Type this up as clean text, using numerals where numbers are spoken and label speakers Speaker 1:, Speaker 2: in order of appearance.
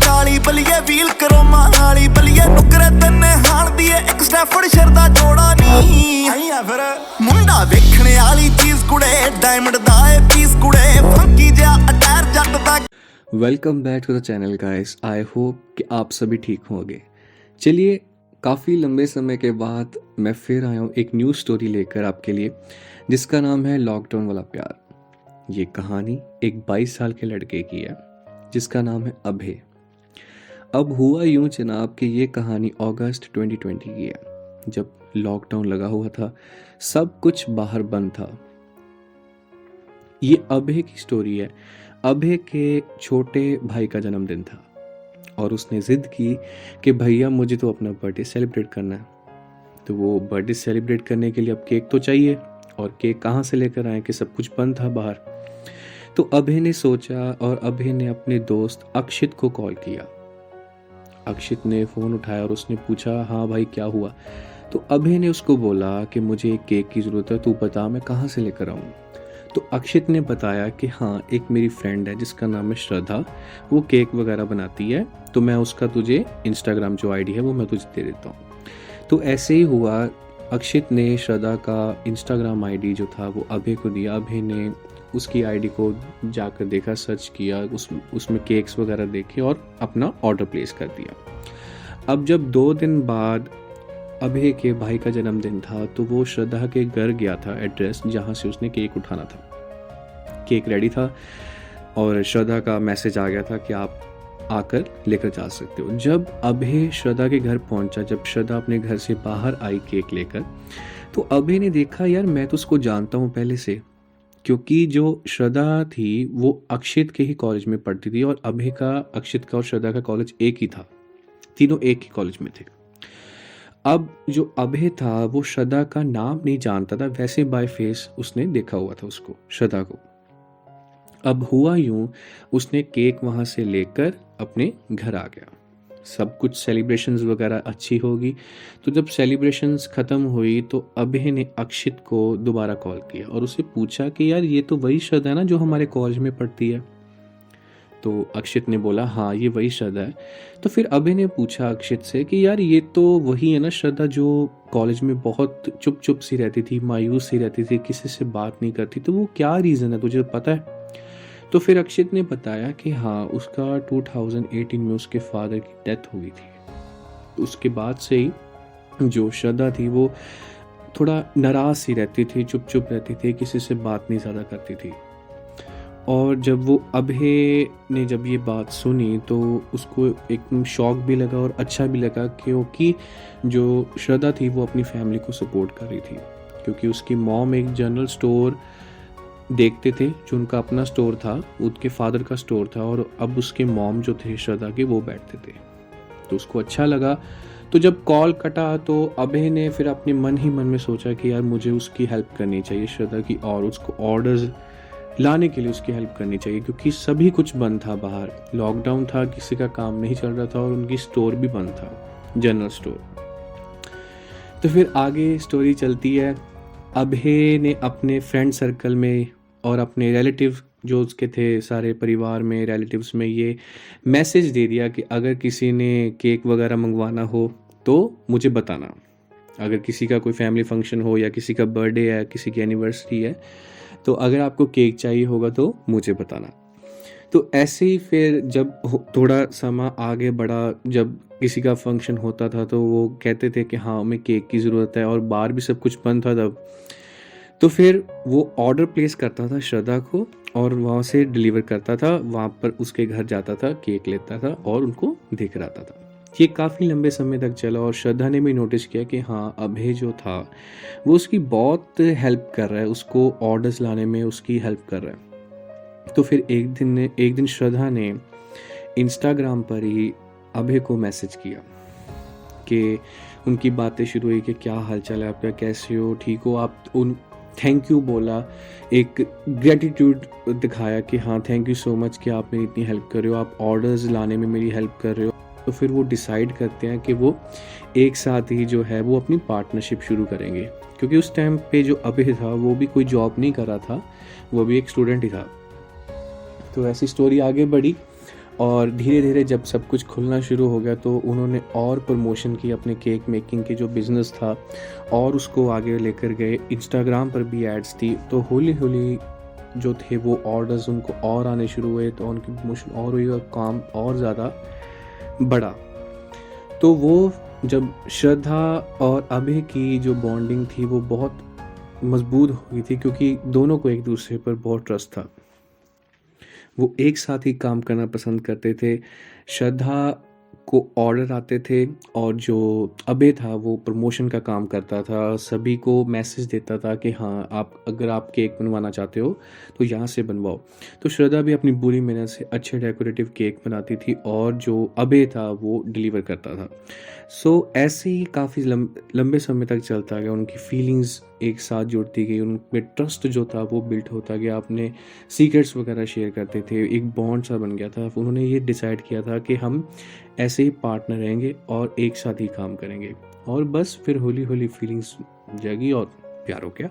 Speaker 1: काली बलिए wheel करोमा वाली बलिए नुकरे तन्ने हाण दिए एक स्टैफर्ड शरदा जोड़ा नी आईया फिर मुंडा वेखने वाली चीज कुड़े डायमंड दा ए पीस कुड़े फंकी जा अटैर जट दा।
Speaker 2: Welcome back to the channel guys. I hope कि आप सभी ठीक होंगे। चलिए, काफ़ी लंबे समय के बाद मैं फिर आया हूँ एक न्यू स्टोरी लेकर आपके लिए, जिसका नाम है लॉकडाउन वाला प्यार। ये कहानी एक 22 साल के लड़के की है जिसका नाम है अभय। अब हुआ यूं जनाब कि ये कहानी अगस्त 2020 की है, जब लॉकडाउन लगा हुआ था, सब कुछ बाहर बंद था। ये अभय की स्टोरी है। अभय के छोटे भाई का जन्मदिन था और उसने ज़िद की कि भैया मुझे तो अपना बर्थडे सेलिब्रेट करना है। तो वो बर्थडे सेलिब्रेट करने के लिए अब केक तो चाहिए, और केक कहाँ से लेकर आए कि सब कुछ बंद था बाहर। तो अभय ने सोचा और अभय ने अपने दोस्त अक्षित को कॉल किया। अक्षित ने फ़ोन उठाया और उसने पूछा, हाँ भाई क्या हुआ। तो अभय ने उसको बोला कि मुझे एक केक की ज़रूरत है, तू बता मैं कहाँ से लेकर आऊँ। तो अक्षित ने बताया कि हाँ, एक मेरी फ्रेंड है जिसका नाम है श्रद्धा, वो केक वगैरह बनाती है, तो मैं उसका तुझे इंस्टाग्राम जो आईडी है वो मैं तुझे दे देता हूँ। तो ऐसे ही हुआ, अक्षित ने श्रद्धा का इंस्टाग्राम आईडी जो था वो अभय को दिया। अभय ने उसकी आईडी को जाकर देखा, सर्च किया, उसमें केक्स वगैरह देखे और अपना ऑर्डर प्लेस कर दिया। अब जब 2 दिन बाद अभय के भाई का जन्मदिन था, तो वो श्रद्धा के घर गया था, एड्रेस जहाँ से उसने केक उठाना था। केक रेडी था और श्रद्धा का मैसेज आ गया था कि आप आकर लेकर जा सकते हो। जब अभय श्रद्धा के घर पहुंचा, जब श्रद्धा अपने घर से बाहर आई केक लेकर, तो अभय ने देखा, यार मैं तो उसको जानता हूँ पहले से, क्योंकि जो श्रद्धा थी वो अक्षित के ही कॉलेज में पढ़ती थी और अभय का, अक्षित का और श्रद्धा का कॉलेज एक ही था, तीनों एक ही कॉलेज में थे। अब जो अभय था वो श्रद्धा का नाम नहीं जानता था, वैसे बाय फेस उसने देखा हुआ था उसको, श्रद्धा को। अब हुआ यूं, उसने केक वहां से लेकर अपने घर आ गया। सब कुछ सेलिब्रेशंस वगैरह अच्छी होगी। तो जब सेलिब्रेशंस ख़त्म हुई तो अभय ने अक्षित को दोबारा कॉल किया और उसे पूछा कि यार ये तो वही श्रद्धा है ना जो हमारे कॉलेज में पढ़ती है। तो अक्षित ने बोला, हाँ ये वही श्रद्धा है। तो फिर अभय ने पूछा अक्षित से कि यार ये तो वही है ना श्रद्धा जो कॉलेज में बहुत चुप चुप सी रहती थी, मायूस सी रहती थी, किसी से बात नहीं करती, तो वो क्या रीज़न है, तुझे पता है? तो फिर अक्षित ने बताया कि हाँ, उसका 2018 में उसके फादर की डेथ हुई थी। उसके बाद से ही जो श्रद्धा थी वो थोड़ा नाराज़ सी रहती थी, चुप चुप रहती थी, किसी से बात नहीं ज़्यादा करती थी। और जब वो अभय ने जब ये बात सुनी तो उसको एक शॉक भी लगा और अच्छा भी लगा, क्योंकि जो श्रद्धा थी वो अपनी फैमिली को सपोर्ट कर रही थी। क्योंकि उसकी मॉम एक जनरल स्टोर देखते थे, जो उनका अपना स्टोर था, उसके फादर का स्टोर था, और अब उसके मॉम जो थे श्रद्धा के, वो बैठते थे। तो उसको अच्छा लगा। तो जब कॉल कटा तो अभय ने फिर अपने मन ही मन में सोचा कि यार मुझे उसकी हेल्प करनी चाहिए श्रद्धा की, और उसको ऑर्डर्स लाने के लिए उसकी हेल्प करनी चाहिए, क्योंकि सभी कुछ बंद था बाहर, लॉकडाउन था, किसी का काम नहीं चल रहा था और उनकी स्टोर भी बंद था, जनरल स्टोर। तो फिर आगे स्टोरी चलती है। अभय ने अपने फ्रेंड सर्कल में और अपने रिलेटिव जो उसके थे, सारे परिवार में, रिलेटिव्स में ये मैसेज दे दिया कि अगर किसी ने केक वगैरह मंगवाना हो तो मुझे बताना। अगर किसी का कोई फैमिली फंक्शन हो या किसी का बर्थडे है, किसी की एनिवर्सरी है, तो अगर आपको केक चाहिए होगा तो मुझे बताना। तो ऐसे ही फिर जब थोड़ा समय आगे बढ़ा, जब किसी का फंक्शन होता था तो वो कहते थे कि हाँ हमें केक की ज़रूरत है, और बाहर भी सब कुछ बंद था तब। तो फिर वो ऑर्डर प्लेस करता था श्रद्धा को और वहाँ से डिलीवर करता था, वहाँ पर उसके घर जाता था, केक लेता था और उनको देकर आता था। ये काफ़ी लंबे समय तक चला और श्रद्धा ने भी नोटिस किया कि हाँ, अभय जो था वो उसकी बहुत हेल्प कर रहा है, उसको ऑर्डर्स लाने में उसकी हेल्प कर रहा है। तो फिर एक दिन श्रद्धा ने इंस्टाग्राम पर ही अभय को मैसेज किया कि उनकी बातें शुरू हुई कि क्या हाल चाल है आपका, कैसे हो, ठीक हो आप। उन थैंक यू बोला, एक ग्रेटिट्यूड दिखाया कि हाँ थैंक यू सो मच कि आप मेरी इतनी हेल्प कर रहे हो, आप ऑर्डर्स लाने में मेरी हेल्प कर रहे हो। तो फिर वो डिसाइड करते हैं कि वो एक साथ ही जो है वो अपनी पार्टनरशिप शुरू करेंगे, क्योंकि उस टाइम पे जो अभय था वो भी कोई जॉब नहीं कर रहा था, वो भी एक स्टूडेंट ही था। तो ऐसी स्टोरी आगे बढ़ी। और धीरे धीरे जब सब कुछ खुलना शुरू हो गया तो उन्होंने और प्रमोशन की अपने केक मेकिंग की जो बिज़नेस था और उसको आगे लेकर गए। इंस्टाग्राम पर भी एड्स थी, तो हौली हौली जो थे वो ऑर्डर्स उनको और आने शुरू हुए, तो उनकी प्रमोशन और हुई और काम और ज़्यादा बढ़ा। तो वो जब श्रद्धा और अभय की जो बॉन्डिंग थी वो बहुत मजबूत हो गई थी, क्योंकि दोनों को एक दूसरे पर बहुत ट्रस्ट था। वो एक साथ ही काम करना पसंद करते थे। श्रद्धा को ऑर्डर आते थे और जो अभय था वो प्रमोशन का काम करता था, सभी को मैसेज देता था कि हाँ, आप अगर आप केक बनवाना चाहते हो तो यहाँ से बनवाओ। तो श्रद्धा भी अपनी बुरी मेहनत से अच्छे डेकोरेटिव केक बनाती थी और जो अभय था वो डिलीवर करता था। सो ऐसे ही काफ़ी लंबे समय तक चलता गया, उनकी फीलिंग्स एक साथ जुड़ती गई, उनमें ट्रस्ट जो था वो बिल्ट होता गया, अपने सीक्रेट्स वगैरह शेयर करते थे, एक बॉन्ड सा बन गया था। उन्होंने ये डिसाइड किया था कि हम ऐसे ही पार्टनर रहेंगे और एक साथ ही काम करेंगे, और बस फिर हौली हौली फीलिंग्स जगी और प्यार हो गया।